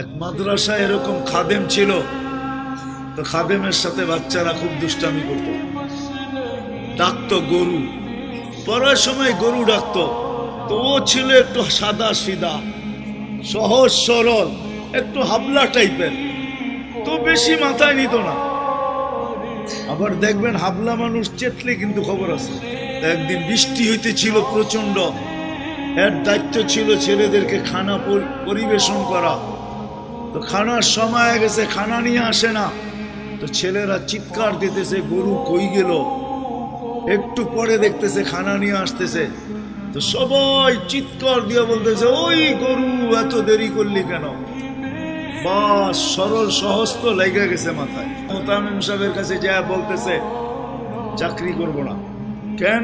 এক মাদ্রাসায় এরকম খাদেম ছিল, তো খাদেমের সাথে বাচ্চারা খুব দুষ্টামি করত, ডাকতো গরু, পড়ার সময় গরু ডাকতো। তো ও ছিল একটু সাদা সিধা, সহজ সরল, একটু হাবলা টাইপের, তো বেশি মাথায় নিত না। আবার দেখবেন হাবলা মানুষ চেতলে কিন্তু খবর আছে। একদিন বৃষ্টি হইতেছিল প্রচন্ড, এর দায়িত্ব ছিল ছেলেদেরকে খানা পরিবেশন করা। তো খানার সময় গেছে, খানা নিয়ে আসে না, তো ছেলেরা চিৎকার দিতেছে গরু কই গেল। একটু পরে দেখতেছে খানা নিয়ে আসতেছে, তো সবাই চিৎকার দিয়ে বলতেছে ওই গরু এত দেরি করলি কেন। বাস সরল সহজ তো লেগে গেছে মাথায়। মোতামিম সাহেবের কাছে যা বলতেছে চাকরি করব না। কেন?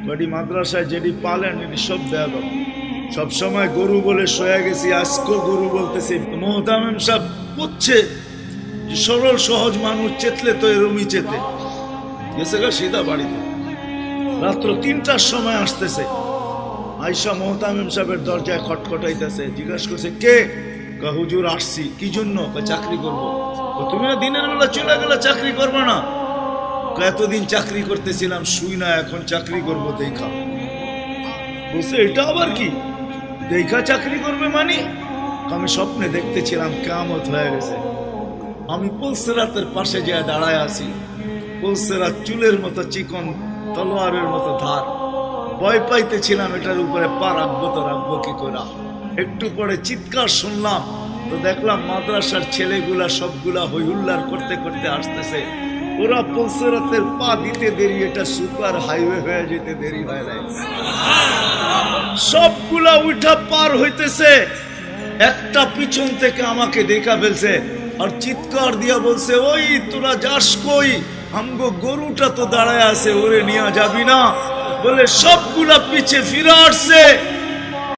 বাড়ি মাদ্রাসায় যেটি পালেন এটি সব দেয়া দাও, সবসময় গরু বলে শোয়া গেছি, আজকেও গরু বলতেছি। মোতামিম সাহেব বুঝছে যে সরল সহজ মানুষ চেতলে তো এরমই চেতে গেছে গা সিধা বাড়িতে। রাত্র ৩টার সময় আসতেছে, আয়সা মোহতামিম সাহেবের দরজায় খটখটাইতেছে, জিজ্ঞাসা করছে কে? হুজুর আসছি। কি জন্য? চাকরি করবো। তুমি দিনের বেলা চলে গেলে চাকরি করবো না? এতদিন চাকরি করতেছিলাম শুই না, এখন চাকরি করবো দেখা। বলছে এটা আবার কি দেখা চাকরি করবে মানে? আমি স্বপ্নে দেখতেছিলাম কিয়ামত হয়ে গেছে, আমি পুলসেরাতের পাশে যা দাঁড়ায় আছি, পুলসেরাত চুলের মতো চিকন, তলোয়ারের মতো ধার। ভয় পাইতেছিলাম এটার উপরে পা রাখবো তো রাখবো কি করে। একটু পরে চিৎকার শুনলাম, তো দেখলাম মাদ্রাসার ছেলেগুলা সবগুলা হইহুল্লার করতে করতে আসতেছে। ওরা পুলসেরাতের পা দিতে দেরি, এটা সুপার হাইওয়ে হয়ে যেতে দেরি হয় নাই। সবগুলা উঠা পার হইতেছে, একটা পিছন থেকে আমাকে দেখা ফেলছে আর চিৎকার দিয়া বলছে ওই তোরা যাস কই? আমগো গরুটা তো দাঁড়ায় আছে, ওরে নিয়ে যাবি না? বলে সবগুলা পিছে ফিরে আসছে।